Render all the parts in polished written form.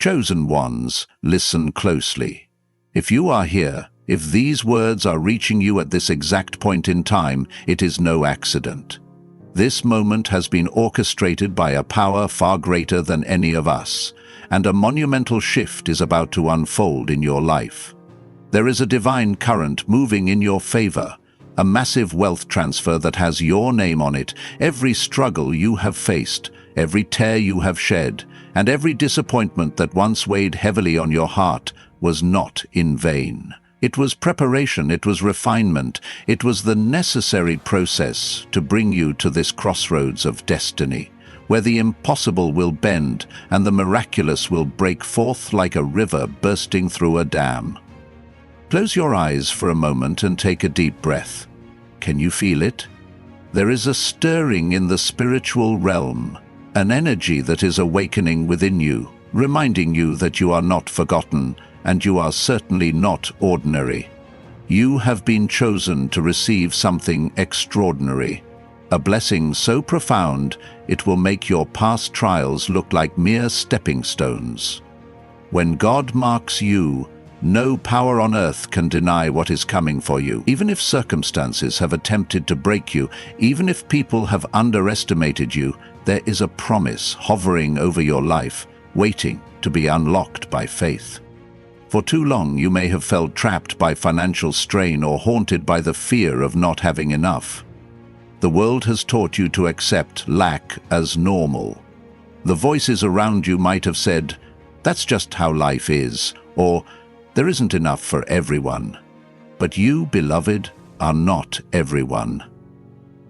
Chosen ones, listen closely. If you are here, if these words are reaching you at this exact point in time, it is no accident. This moment has been orchestrated by a power far greater than any of us, and a monumental shift is about to unfold in your life. There is a divine current moving in your favor, a massive wealth transfer that has your name on it. Every struggle you have faced, every tear you have shed, and every disappointment that once weighed heavily on your heart was not in vain. It was preparation, it was refinement, it was the necessary process to bring you to this crossroads of destiny, where the impossible will bend and the miraculous will break forth like a river bursting through a dam. Close your eyes for a moment and take a deep breath. Can you feel it? There is a stirring in the spiritual realm, an energy that is awakening within you, reminding you that you are not forgotten, and you are certainly not ordinary. You have been chosen to receive something extraordinary, a blessing so profound it will make your past trials look like mere stepping stones. When God marks you, no power on earth can deny what is coming for you. Even if circumstances have attempted to break you, even if people have underestimated you, there is a promise hovering over your life, waiting to be unlocked by faith. For too long, you may have felt trapped by financial strain or haunted by the fear of not having enough. The world has taught you to accept lack as normal. The voices around you might have said, "That's just how life is," or "There isn't enough for everyone." But you, beloved, are not everyone.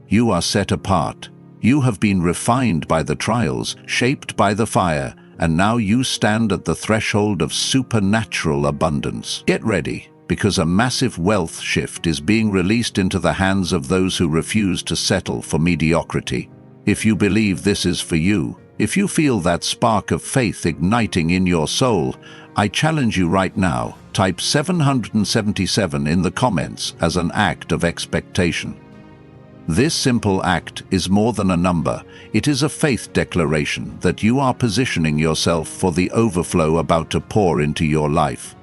You are set apart. You have been refined by the trials, shaped by the fire, and now you stand at the threshold of supernatural abundance. Get ready, because a massive wealth shift is being released into the hands of those who refuse to settle for mediocrity. If you believe this is for you, if you feel that spark of faith igniting in your soul, I challenge you right now, type 777 in the comments as an act of expectation. This simple act is more than a number. It is a faith declaration that you are positioning yourself for the overflow about to pour into your life.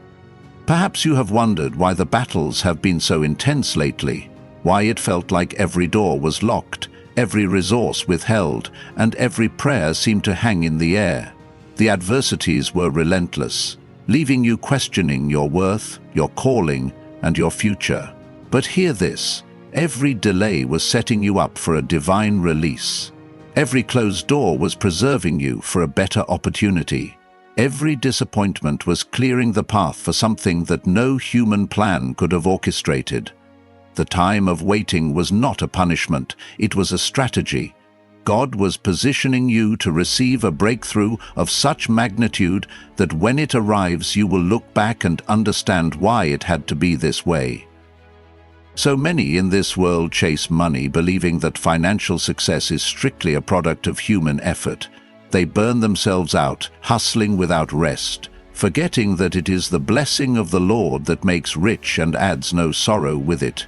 Perhaps you have wondered why the battles have been so intense lately, why it felt like every door was locked, every resource withheld, and every prayer seemed to hang in the air. The adversities were relentless, leaving you questioning your worth, your calling, and your future. But hear this. Every delay was setting you up for a divine release. Every closed door was preserving you for a better opportunity. Every disappointment was clearing the path for something that no human plan could have orchestrated. The time of waiting was not a punishment, it was a strategy. God was positioning you to receive a breakthrough of such magnitude that when it arrives you will look back and understand why it had to be this way. So many in this world chase money, believing that financial success is strictly a product of human effort. They burn themselves out, hustling without rest, forgetting that it is the blessing of the Lord that makes rich and adds no sorrow with it.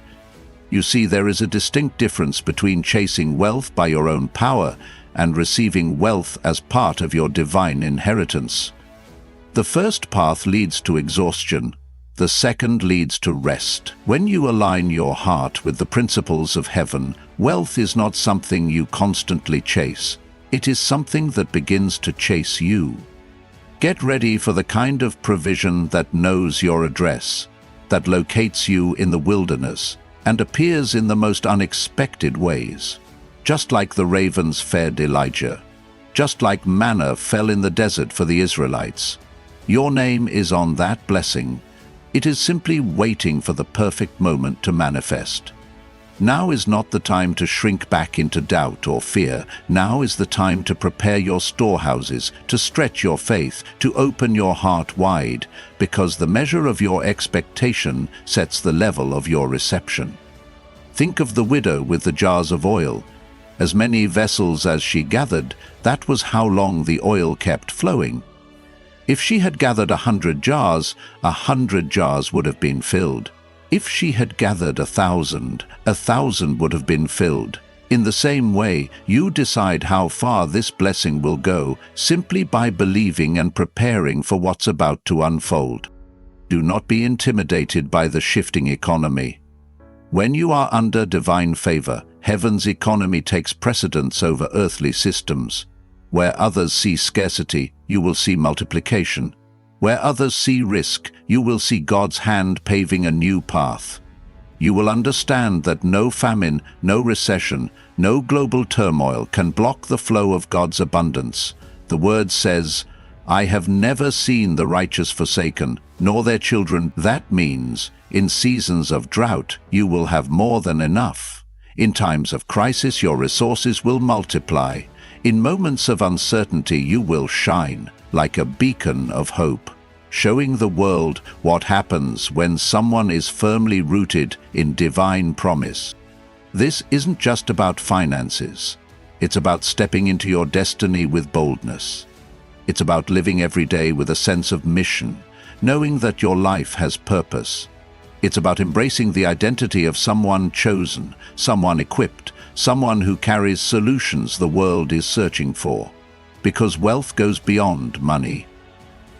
You see, there is a distinct difference between chasing wealth by your own power and receiving wealth as part of your divine inheritance. The first path leads to exhaustion. The second leads to rest. When you align your heart with the principles of heaven, wealth is not something you constantly chase. It is something that begins to chase you. Get ready for the kind of provision that knows your address, that locates you in the wilderness, and appears in the most unexpected ways. Just like the ravens fed Elijah, just like manna fell in the desert for the Israelites. Your name is on that blessing. It is simply waiting for the perfect moment to manifest. Now is not the time to shrink back into doubt or fear. Now is the time to prepare your storehouses, to stretch your faith, to open your heart wide, because the measure of your expectation sets the level of your reception. Think of the widow with the jars of oil. As many vessels as she gathered, that was how long the oil kept flowing. If she had gathered 100 jars, 100 jars would have been filled. If she had gathered 1,000, 1,000 would have been filled. In the same way, you decide how far this blessing will go simply by believing and preparing for what's about to unfold. Do not be intimidated by the shifting economy. When you are under divine favor, heaven's economy takes precedence over earthly systems. Where others see scarcity, you will see multiplication. Where others see risk, you will see God's hand paving a new path. You will understand that no famine, no recession, no global turmoil can block the flow of God's abundance. The word says, "I have never seen the righteous forsaken, nor their children." That means, in seasons of drought, you will have more than enough. In times of crisis, your resources will multiply. In moments of uncertainty, you will shine like a beacon of hope, showing the world what happens when someone is firmly rooted in divine promise. This isn't just about finances. It's about stepping into your destiny with boldness. It's about living every day with a sense of mission, knowing that your life has purpose. It's about embracing the identity of someone chosen, someone equipped, someone who carries solutions the world is searching for. Because wealth goes beyond money.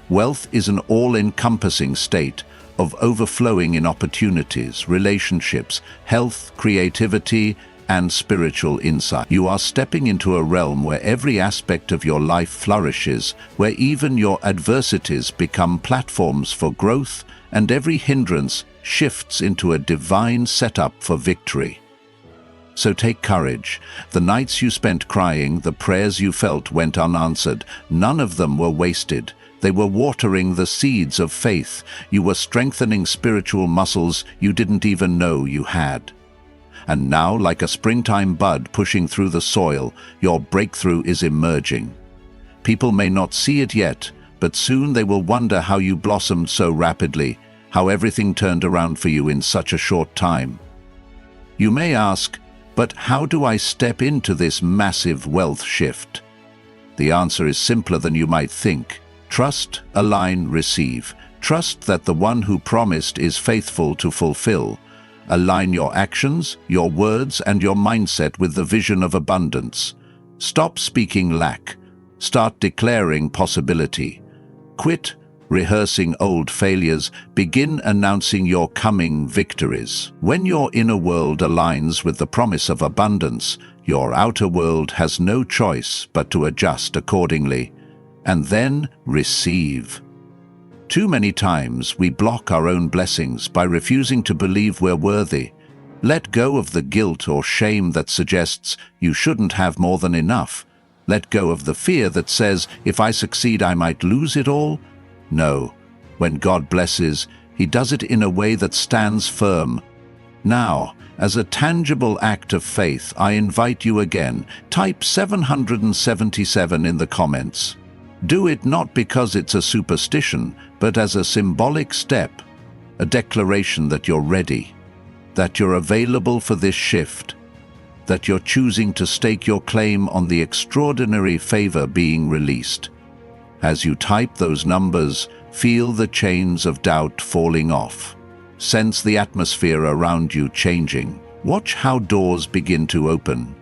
Wealth is an all-encompassing state of overflowing in opportunities, relationships, health, creativity, and spiritual insight. You are stepping into a realm where every aspect of your life flourishes, where even your adversities become platforms for growth, and every hindrance shifts into a divine setup for victory. So take courage. The nights you spent crying, the prayers you felt went unanswered, none of them were wasted. They were watering the seeds of faith. You were strengthening spiritual muscles you didn't even know you had. And now, like a springtime bud pushing through the soil, your breakthrough is emerging. People may not see it yet, but soon they will wonder how you blossomed so rapidly, how everything turned around for you in such a short time. You may ask, but how do I step into this massive wealth shift? The answer is simpler than you might think. Trust, align, receive. Trust that the one who promised is faithful to fulfill. Align your actions, your words, and your mindset with the vision of abundance. Stop speaking lack. Start declaring possibility. Quit rehearsing old failures. Begin announcing your coming victories. When your inner world aligns with the promise of abundance, your outer world has no choice but to adjust accordingly. And then receive. Too many times we block our own blessings by refusing to believe we're worthy. Let go of the guilt or shame that suggests you shouldn't have more than enough. Let go of the fear that says, if I succeed, I might lose it all. No, when God blesses, He does it in a way that stands firm. Now, as a tangible act of faith, I invite you again, type 777 in the comments. Do it not because it's a superstition, but as a symbolic step, a declaration that you're ready, that you're available for this shift, that you're choosing to stake your claim on the extraordinary favor being released. As you type those numbers, feel the chains of doubt falling off. Sense the atmosphere around you changing. Watch how doors begin to open.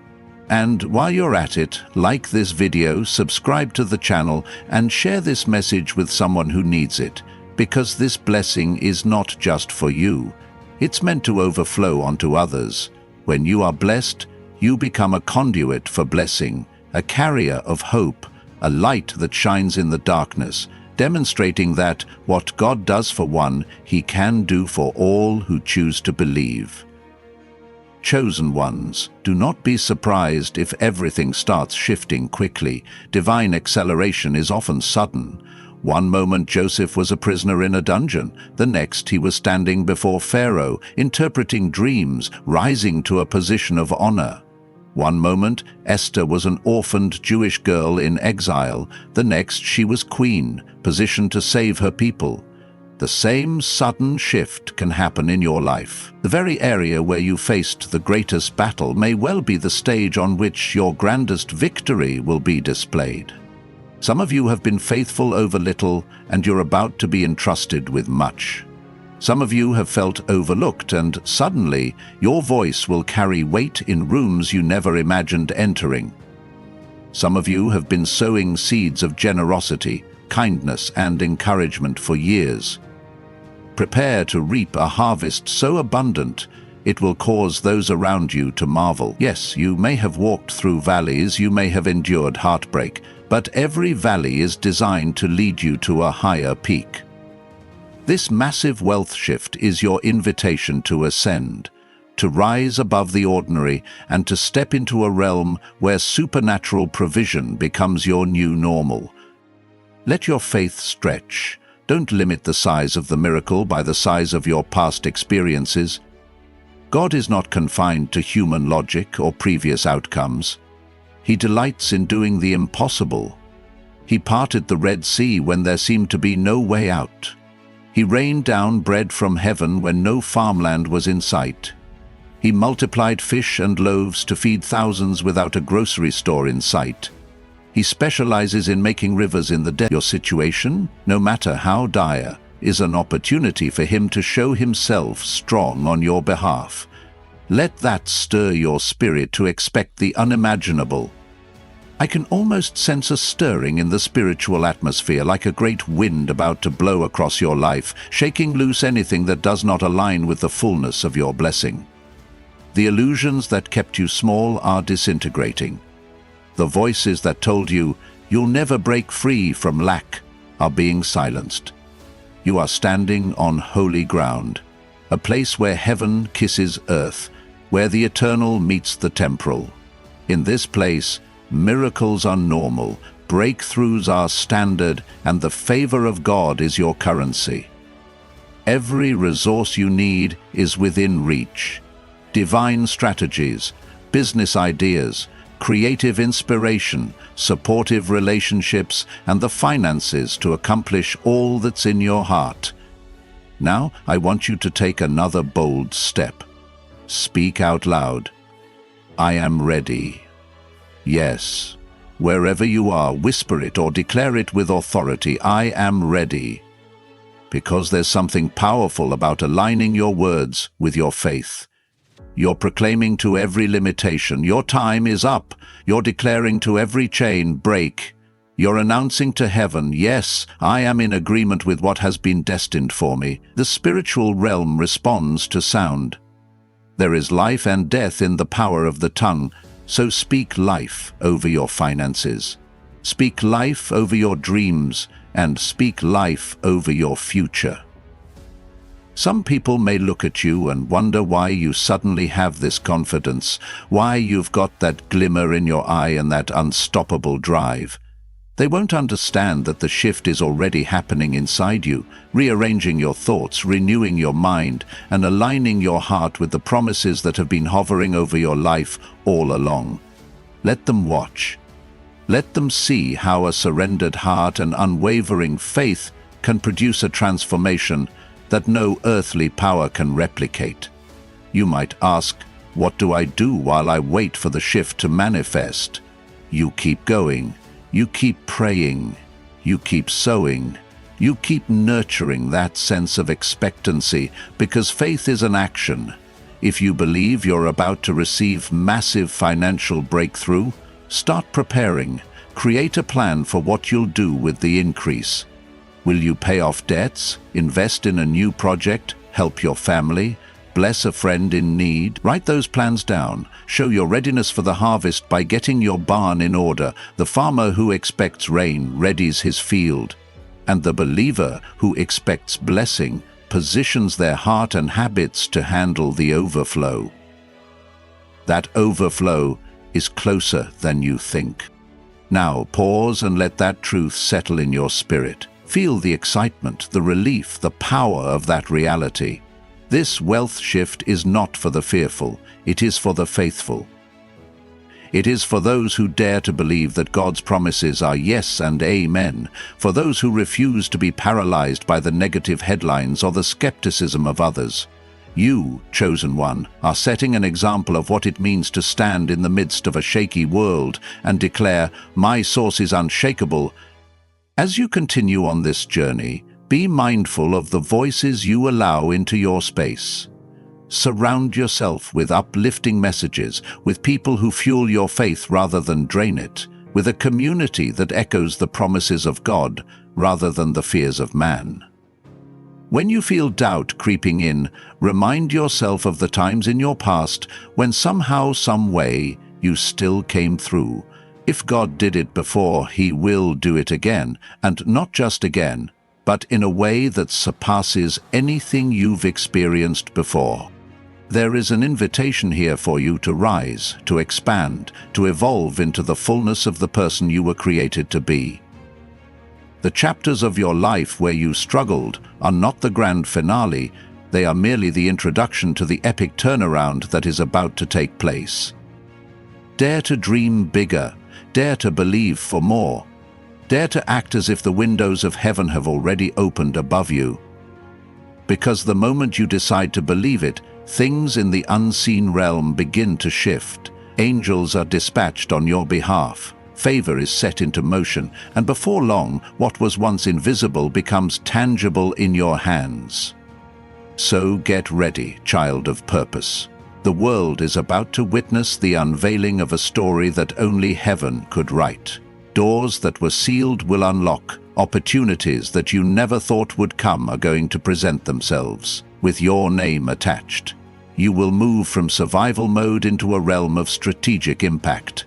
And while you're at it, like this video, subscribe to the channel, and share this message with someone who needs it, because this blessing is not just for you. It's meant to overflow onto others. When you are blessed, you become a conduit for blessing, a carrier of hope, a light that shines in the darkness, demonstrating that what God does for one, He can do for all who choose to believe. Chosen ones, do not be surprised if everything starts shifting quickly. Divine acceleration is often sudden. One moment Joseph was a prisoner in a dungeon, the next he was standing before Pharaoh, interpreting dreams, rising to a position of honor. One moment Esther was an orphaned Jewish girl in exile, the next she was queen, positioned to save her people. The same sudden shift can happen in your life. The very area where you faced the greatest battle may well be the stage on which your grandest victory will be displayed. Some of you have been faithful over little, and you're about to be entrusted with much. Some of you have felt overlooked, and suddenly your voice will carry weight in rooms you never imagined entering. Some of you have been sowing seeds of generosity, kindness, and encouragement for years. Prepare to reap a harvest so abundant it will cause those around you to marvel. Yes, you may have walked through valleys, you may have endured heartbreak, but every valley is designed to lead you to a higher peak. This massive wealth shift is your invitation to ascend, to rise above the ordinary, and to step into a realm where supernatural provision becomes your new normal. Let your faith stretch. Don't limit the size of the miracle by the size of your past experiences. God is not confined to human logic or previous outcomes. He delights in doing the impossible. He parted the Red Sea when there seemed to be no way out. He rained down bread from heaven when no farmland was in sight. He multiplied fish and loaves to feed thousands without a grocery store in sight. He specializes in making rivers in the desert. Your situation, no matter how dire, is an opportunity for him to show himself strong on your behalf. Let that stir your spirit to expect the unimaginable. I can almost sense a stirring in the spiritual atmosphere, like a great wind about to blow across your life, shaking loose anything that does not align with the fullness of your blessing. The illusions that kept you small are disintegrating. The voices that told you you'll never break free from lack are being silenced. You are standing on holy ground, a place where heaven kisses earth, where the eternal meets the temporal. In this place, miracles are normal, breakthroughs are standard, and the favor of God is your currency. Every resource you need is within reach. Divine strategies, business ideas, creative inspiration, supportive relationships, and the finances to accomplish all that's in your heart. Now, I want you to take another bold step. Speak out loud. I am ready. Yes. Wherever you are, whisper it or declare it with authority. I am ready. Because there's something powerful about aligning your words with your faith. You're proclaiming to every limitation, your time is up. You're declaring to every chain, break. You're announcing to heaven, yes, I am in agreement with what has been destined for me. The spiritual realm responds to sound. There is life and death in the power of the tongue, so speak life over your finances. Speak life over your dreams, and speak life over your future. Some people may look at you and wonder why you suddenly have this confidence, why you've got that glimmer in your eye and that unstoppable drive. They won't understand that the shift is already happening inside you, rearranging your thoughts, renewing your mind, and aligning your heart with the promises that have been hovering over your life all along. Let them watch. Let them see how a surrendered heart and unwavering faith can produce a transformation that no earthly power can replicate. You might ask, what do I do while I wait for the shift to manifest? You keep going. You keep praying. You keep sowing. You keep nurturing that sense of expectancy, because faith is an action. If you believe you're about to receive massive financial breakthrough, start preparing. Create a plan for what you'll do with the increase. Will you pay off debts, invest in a new project, help your family, bless a friend in need? Write those plans down. Show your readiness for the harvest by getting your barn in order. The farmer who expects rain readies his field, and the believer who expects blessing positions their heart and habits to handle the overflow. That overflow is closer than you think. Now pause and let that truth settle in your spirit. Feel the excitement, the relief, the power of that reality. This wealth shift is not for the fearful, it is for the faithful. It is for those who dare to believe that God's promises are yes and amen, for those who refuse to be paralyzed by the negative headlines or the skepticism of others. You, chosen one, are setting an example of what it means to stand in the midst of a shaky world and declare, "My source is unshakable." As you continue on this journey, Be mindful of the voices you allow into your space. Surround yourself with uplifting messages, with people who fuel your faith rather than drain it, with a community that echoes the promises of God rather than the fears of man. When you feel doubt creeping in, remind yourself of the times in your past when somehow, some way, you still came through. If God did it before, He will do it again, and not just again, but in a way that surpasses anything you've experienced before. There is an invitation here for you to rise, to expand, to evolve into the fullness of the person you were created to be. The chapters of your life where you struggled are not the grand finale, they are merely the introduction to the epic turnaround that is about to take place. Dare to dream bigger, dare to believe for more, dare to act as if the windows of heaven have already opened above you. Because the moment you decide to believe it, things in the unseen realm begin to shift. Angels are dispatched on your behalf. Favor is set into motion, and before long, what was once invisible becomes tangible in your hands. So get ready, child of purpose. The world is about to witness the unveiling of a story that only heaven could write. Doors that were sealed will unlock. Opportunities that you never thought would come are going to present themselves, with your name attached. You will move from survival mode into a realm of strategic impact.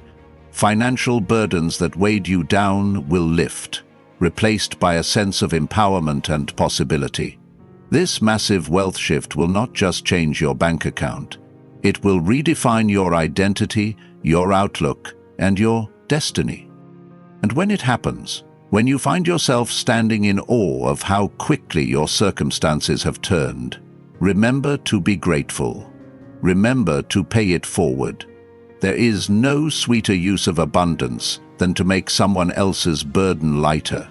Financial burdens that weighed you down will lift, replaced by a sense of empowerment and possibility. This massive wealth shift will not just change your bank account. It will redefine your identity, your outlook, and your destiny. And when it happens, when you find yourself standing in awe of how quickly your circumstances have turned, remember to be grateful. Remember to pay it forward. There is no sweeter use of abundance than to make someone else's burden lighter.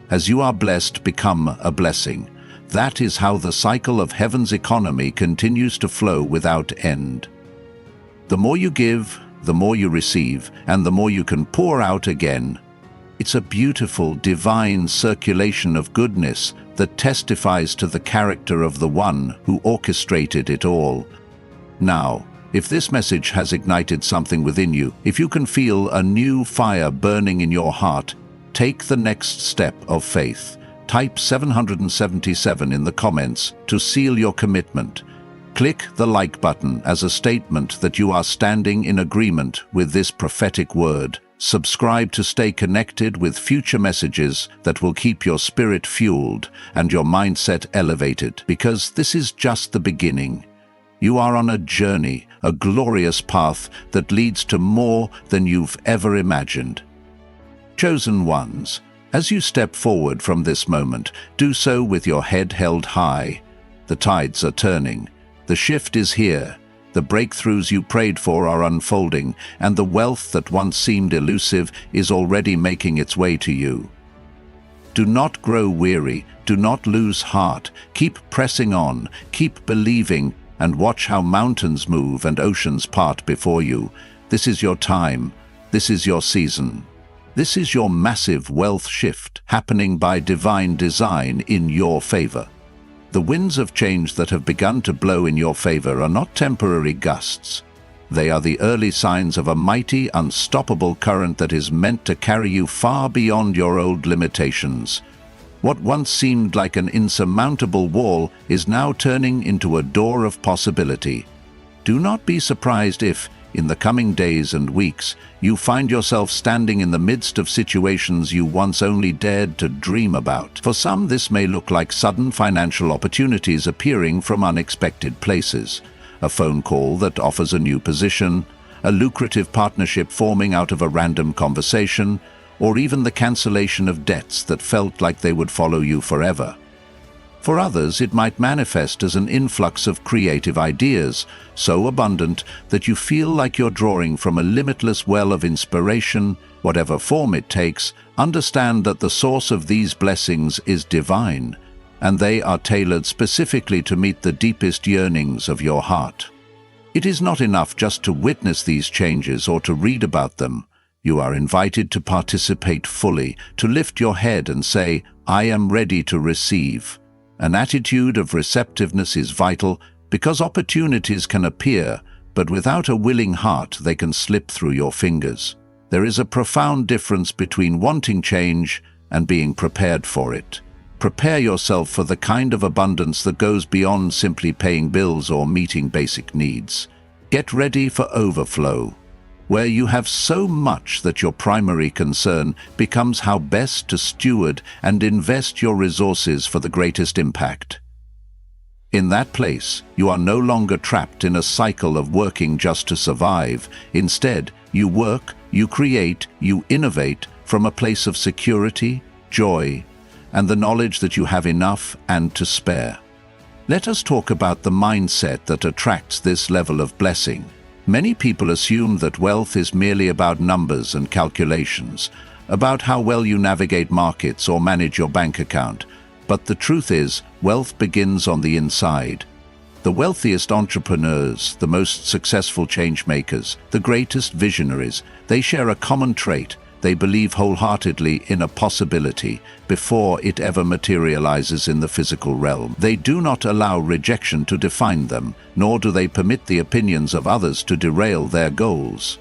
As you are blessed, become a blessing. That is how the cycle of heaven's economy continues to flow without end. The more you give, the more you receive, and the more you can pour out again. It's a beautiful, divine circulation of goodness that testifies to the character of the one who orchestrated it all. Now, if this message has ignited something within you, if you can feel a new fire burning in your heart, take the next step of faith. Type 777 in the comments to seal your commitment. Click the like button as a statement that you are standing in agreement with this prophetic word. Subscribe to stay connected with future messages that will keep your spirit fueled and your mindset elevated, because this is just the beginning. You are on a journey, a glorious path that leads to more than you've ever imagined. Chosen ones, as you step forward from this moment, do so with your head held high. The tides are turning. The shift is here. The breakthroughs you prayed for are unfolding, and the wealth that once seemed elusive is already making its way to you. Do not grow weary. Do not lose heart. Keep pressing on. Keep believing, and watch how mountains move and oceans part before you. This is your time. This is your season. This is your massive wealth shift happening by divine design in your favor. The winds of change that have begun to blow in your favor are not temporary gusts. They are the early signs of a mighty, unstoppable current that is meant to carry you far beyond your old limitations. What once seemed like an insurmountable wall is now turning into a door of possibility. Do not be surprised if, in the coming days and weeks, you find yourself standing in the midst of situations you once only dared to dream about. For some, this may look like sudden financial opportunities appearing from unexpected places. A phone call that offers a new position, a lucrative partnership forming out of a random conversation, or even the cancellation of debts that felt like they would follow you forever. For others, it might manifest as an influx of creative ideas, so abundant that you feel like you're drawing from a limitless well of inspiration. Whatever form it takes, understand that the source of these blessings is divine, and they are tailored specifically to meet the deepest yearnings of your heart. It is not enough just to witness these changes or to read about them. You are invited to participate fully, to lift your head and say, "I am ready to receive." An attitude of receptiveness is vital because opportunities can appear, but without a willing heart they can slip through your fingers. There is a profound difference between wanting change and being prepared for it. Prepare yourself for the kind of abundance that goes beyond simply paying bills or meeting basic needs. Get ready for overflow, where you have so much that your primary concern becomes how best to steward and invest your resources for the greatest impact. In that place, you are no longer trapped in a cycle of working just to survive. Instead, you work, you create, you innovate from a place of security, joy, and the knowledge that you have enough and to spare. Let us talk about the mindset that attracts this level of blessing. Many people assume that wealth is merely about numbers and calculations, about how well you navigate markets or manage your bank account. But the truth is, wealth begins on the inside. The wealthiest entrepreneurs, the most successful change makers, the greatest visionaries, they share a common trait. They believe wholeheartedly in a possibility before it ever materializes in the physical realm. They do not allow rejection to define them, nor do they permit the opinions of others to derail their goals.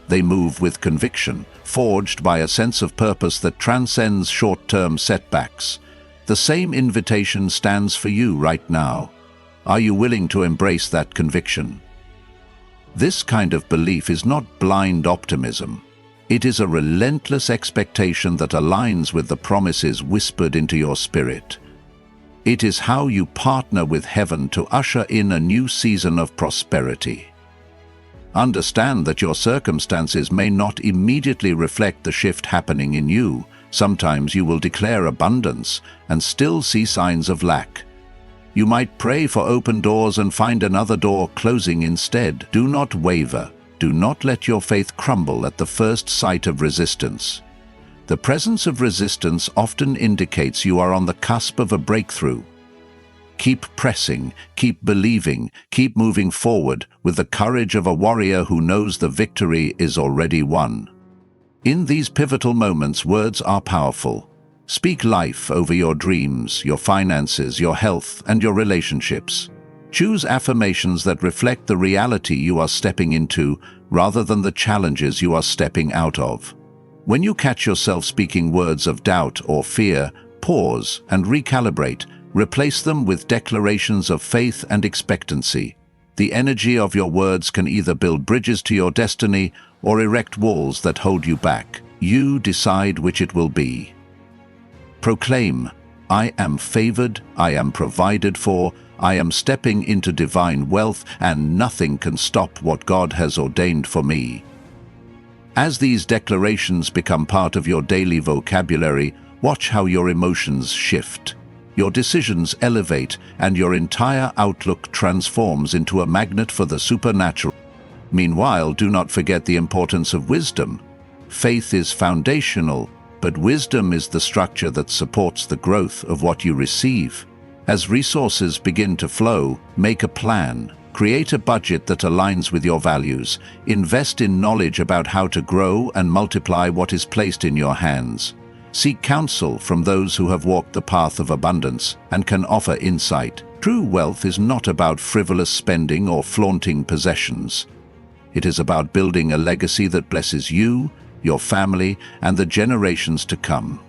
They move with conviction, forged by a sense of purpose that transcends short-term setbacks. The same invitation stands for you right now. Are you willing to embrace that conviction? This kind of belief is not blind optimism. It is a relentless expectation that aligns with the promises whispered into your spirit. It is how you partner with heaven to usher in a new season of prosperity. Understand that your circumstances may not immediately reflect the shift happening in you. Sometimes you will declare abundance and still see signs of lack. You might pray for open doors and find another door closing instead. Do not waver. Do not let your faith crumble at the first sight of resistance. The presence of resistance often indicates you are on the cusp of a breakthrough. Keep pressing, keep believing, keep moving forward with the courage of a warrior who knows the victory is already won. In these pivotal moments, words are powerful. Speak life over your dreams, your finances, your health, and your relationships. Choose affirmations that reflect the reality you are stepping into rather than the challenges you are stepping out of. When you catch yourself speaking words of doubt or fear, pause and recalibrate. Replace them with declarations of faith and expectancy. The energy of your words can either build bridges to your destiny or erect walls that hold you back. You decide which it will be. Proclaim, "I am favored, I am provided for, I am stepping into divine wealth, and nothing can stop what God has ordained for me." As these declarations become part of your daily vocabulary, watch how your emotions shift. Your decisions elevate, and your entire outlook transforms into a magnet for the supernatural. Meanwhile, do not forget the importance of wisdom. Faith is foundational, but wisdom is the structure that supports the growth of what you receive. As resources begin to flow, make a plan. Create a budget that aligns with your values. Invest in knowledge about how to grow and multiply what is placed in your hands. Seek counsel from those who have walked the path of abundance and can offer insight. True wealth is not about frivolous spending or flaunting possessions. It is about building a legacy that blesses you, your family, and the generations to come.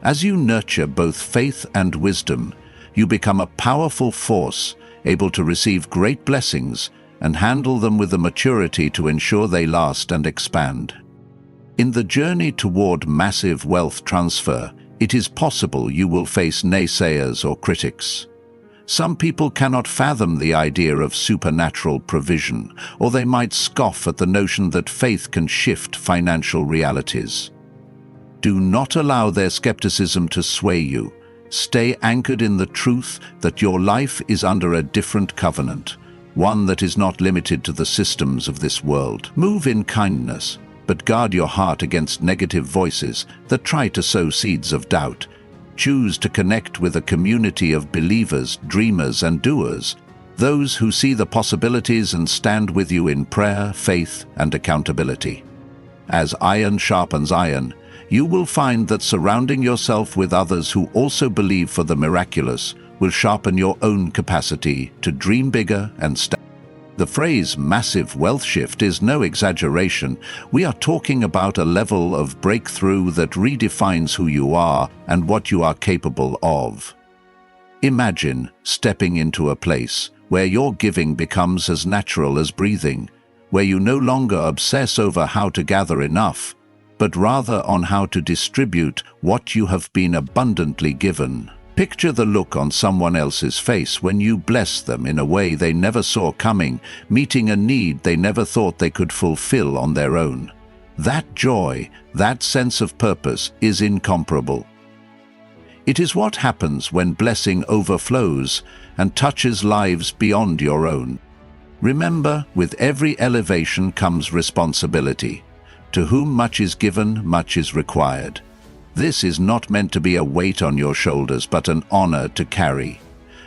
As you nurture both faith and wisdom, you become a powerful force, able to receive great blessings and handle them with the maturity to ensure they last and expand. In the journey toward massive wealth transfer, it is possible you will face naysayers or critics. Some people cannot fathom the idea of supernatural provision, or they might scoff at the notion that faith can shift financial realities. Do not allow their skepticism to sway you. Stay anchored in the truth that your life is under a different covenant, one that is not limited to the systems of this world. Move in kindness, but guard your heart against negative voices that try to sow seeds of doubt. Choose to connect with a community of believers, dreamers, and doers, those who see the possibilities and stand with you in prayer, faith, and accountability. As iron sharpens iron, you will find that surrounding yourself with others who also believe for the miraculous will sharpen your own capacity to dream bigger and stand. The phrase massive wealth shift is no exaggeration. We are talking about a level of breakthrough that redefines who you are and what you are capable of. Imagine stepping into a place where your giving becomes as natural as breathing, where you no longer obsess over how to gather enough, but rather on how to distribute what you have been abundantly given. Picture the look on someone else's face when you bless them in a way they never saw coming, meeting a need they never thought they could fulfill on their own. That joy, that sense of purpose is incomparable. It is what happens when blessing overflows and touches lives beyond your own. Remember, with every elevation comes responsibility. To whom much is given, much is required. This is not meant to be a weight on your shoulders, but an honor to carry.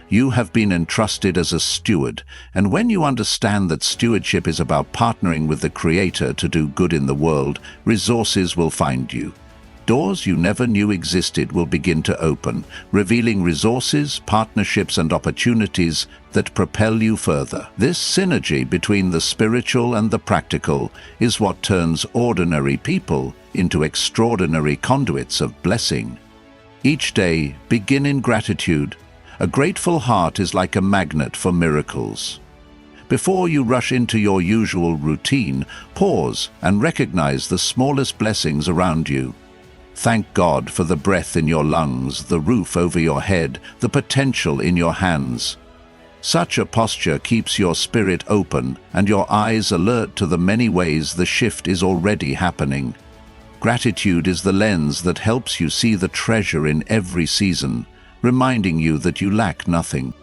You have been entrusted as a steward, and when you understand that stewardship is about partnering with the Creator to do good in the world, resources will find you. Doors you never knew existed will begin to open, revealing resources, partnerships, and opportunities that propel you further. This synergy between the spiritual and the practical is what turns ordinary people into extraordinary conduits of blessing. Each day, begin in gratitude. A grateful heart is like a magnet for miracles. Before you rush into your usual routine, pause and recognize the smallest blessings around you. Thank God for the breath in your lungs, the roof over your head, the potential in your hands. Such a posture keeps your spirit open and your eyes alert to the many ways the shift is already happening. Gratitude is the lens that helps you see the treasure in every season, reminding you that you lack nothing.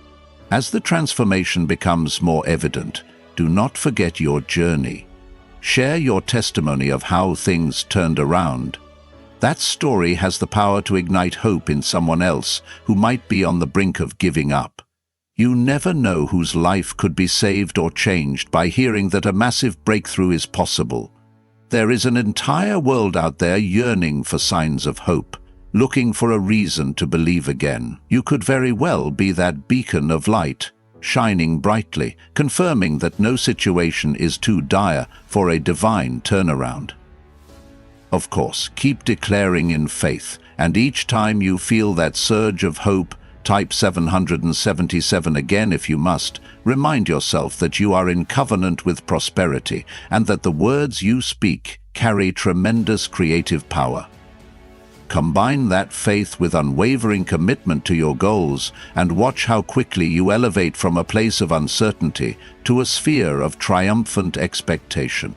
As the transformation becomes more evident, do not forget your journey. Share your testimony of how things turned around. That story has the power to ignite hope in someone else who might be on the brink of giving up. You never know whose life could be saved or changed by hearing that a massive breakthrough is possible. There is an entire world out there yearning for signs of hope, looking for a reason to believe again. You could very well be that beacon of light, shining brightly, confirming that no situation is too dire for a divine turnaround. Of course, keep declaring in faith, and each time you feel that surge of hope, type 777 again if you must. Remind yourself that you are in covenant with prosperity and that the words you speak carry tremendous creative power. Combine that faith with unwavering commitment to your goals and watch how quickly you elevate from a place of uncertainty to a sphere of triumphant expectation.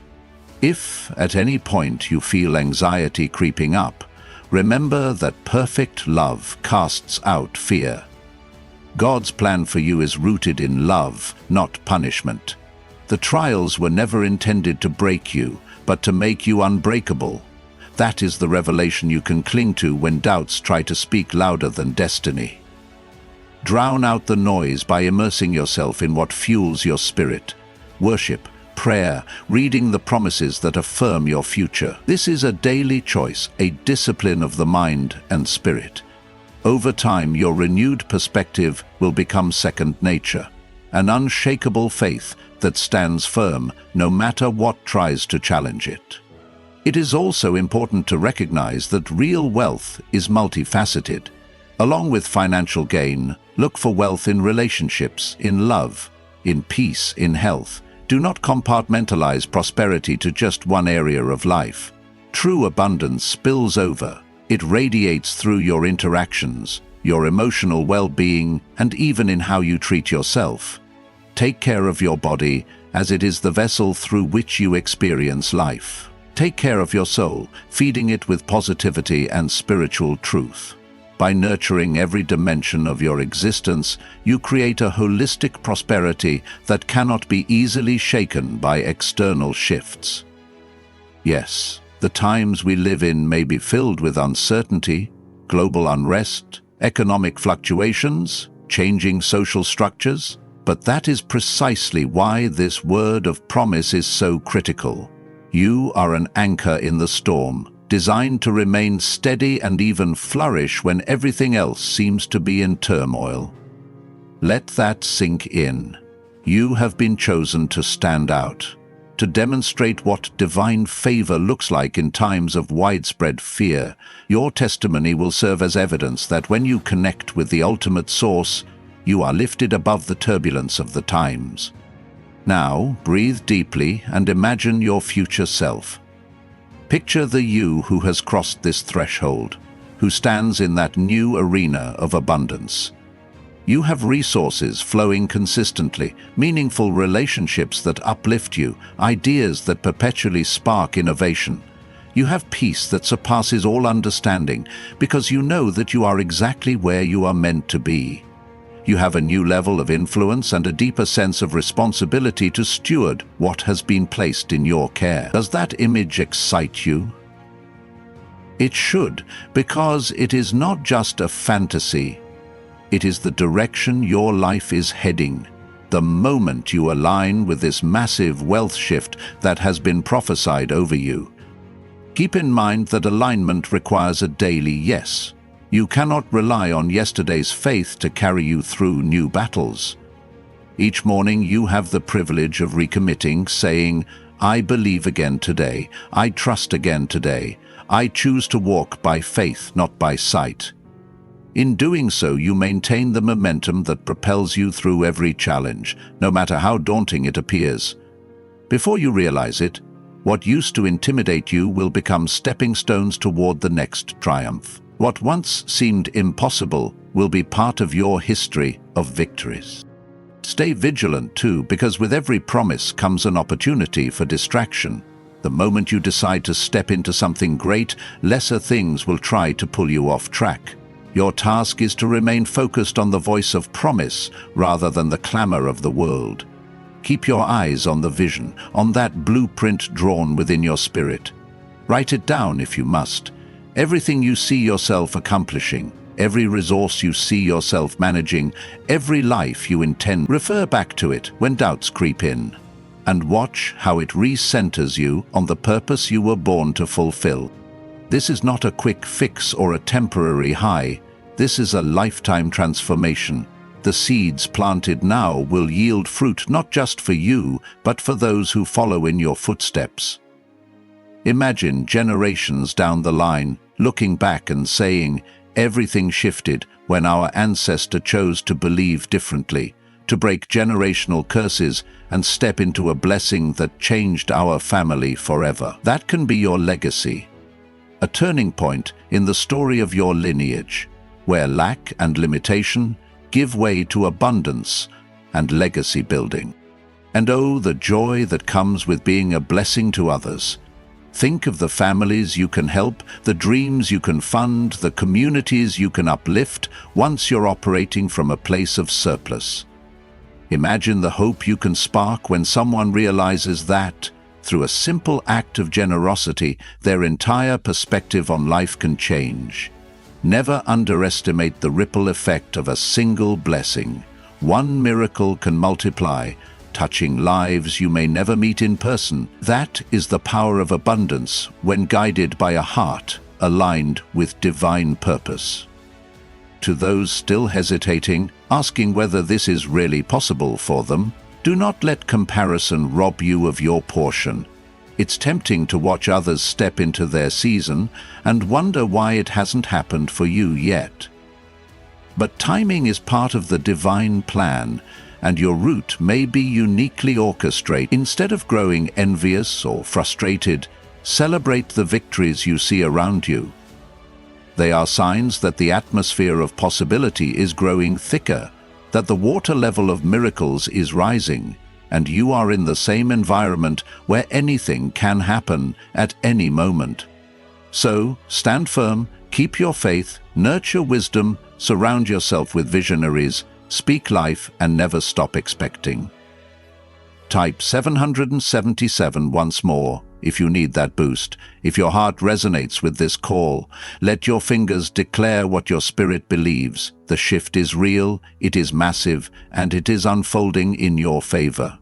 If at any point you feel anxiety creeping up, remember that perfect love casts out fear. God's plan for you is rooted in love, not punishment. The trials were never intended to break you, but to make you unbreakable. That is the revelation you can cling to when doubts try to speak louder than destiny. Drown out the noise by immersing yourself in what fuels your spirit. Worship, prayer, reading the promises that affirm your future. This is a daily choice, a discipline of the mind and spirit. Over time, your renewed perspective will become second nature, an unshakable faith that stands firm no matter what tries to challenge it. It is also important to recognize that real wealth is multifaceted. Along with financial gain, look for wealth in relationships, in love, in peace, in health. Do not compartmentalize prosperity to just one area of life. True abundance spills over. It radiates through your interactions, your emotional well-being, and even in how you treat yourself. Take care of your body, as it is the vessel through which you experience life. Take care of your soul, feeding it with positivity and spiritual truth. By nurturing every dimension of your existence, you create a holistic prosperity that cannot be easily shaken by external shifts. Yes, the times we live in may be filled with uncertainty, global unrest, economic fluctuations, changing social structures, but that is precisely why this word of promise is so critical. You are an anchor in the storm, designed to remain steady and even flourish when everything else seems to be in turmoil. Let that sink in. You have been chosen to stand out, to demonstrate what divine favor looks like in times of widespread fear. Your testimony will serve as evidence that when you connect with the ultimate source, you are lifted above the turbulence of the times. Now, breathe deeply and imagine your future self. Picture the you who has crossed this threshold, who stands in that new arena of abundance. You have resources flowing consistently, meaningful relationships that uplift you, ideas that perpetually spark innovation. You have peace that surpasses all understanding because you know that you are exactly where you are meant to be. You have a new level of influence and a deeper sense of responsibility to steward what has been placed in your care. Does that image excite you? It should, because it is not just a fantasy. It is the direction your life is heading. The moment you align with this massive wealth shift that has been prophesied over you. Keep in mind that alignment requires a daily yes. You cannot rely on yesterday's faith to carry you through new battles. Each morning you have the privilege of recommitting, saying, I believe again today, I trust again today, I choose to walk by faith, not by sight. In doing so, you maintain the momentum that propels you through every challenge, no matter how daunting it appears. Before you realize it, what used to intimidate you will become stepping stones toward the next triumph. What once seemed impossible will be part of your history of victories. Stay vigilant too, because with every promise comes an opportunity for distraction. The moment you decide to step into something great, lesser things will try to pull you off track. Your task is to remain focused on the voice of promise rather than the clamor of the world. Keep your eyes on the vision, on that blueprint drawn within your spirit. Write it down if you must. Everything you see yourself accomplishing, every resource you see yourself managing, every life you intend, refer back to it when doubts creep in. And watch how it recenters you on the purpose you were born to fulfill. This is not a quick fix or a temporary high. This is a lifetime transformation. The seeds planted now will yield fruit not just for you, but for those who follow in your footsteps. Imagine generations down the line, looking back and saying, everything shifted when our ancestor chose to believe differently, to break generational curses and step into a blessing that changed our family forever. That can be your legacy. A turning point in the story of your lineage, where lack and limitation give way to abundance and legacy building. And oh, the joy that comes with being a blessing to others. Think of the families you can help, the dreams you can fund, the communities you can uplift once you're operating from a place of surplus. Imagine the hope you can spark when someone realizes that, through a simple act of generosity, their entire perspective on life can change. Never underestimate the ripple effect of a single blessing. One miracle can multiply, touching lives you may never meet in person. That is the power of abundance when guided by a heart aligned with divine purpose. To those still hesitating, asking whether this is really possible for them, do not let comparison rob you of your portion. It's tempting to watch others step into their season and wonder why it hasn't happened for you yet. But timing is part of the divine plan, and your route may be uniquely orchestrated. Instead of growing envious or frustrated, celebrate the victories you see around you. They are signs that the atmosphere of possibility is growing thicker, that the water level of miracles is rising, and you are in the same environment where anything can happen at any moment. So, stand firm, keep your faith, nurture wisdom, surround yourself with visionaries, speak life, and never stop expecting. Type 777 once more if you need that boost. If your heart resonates with this call, let your fingers declare what your spirit believes. The shift is real, it is massive, and it is unfolding in your favor.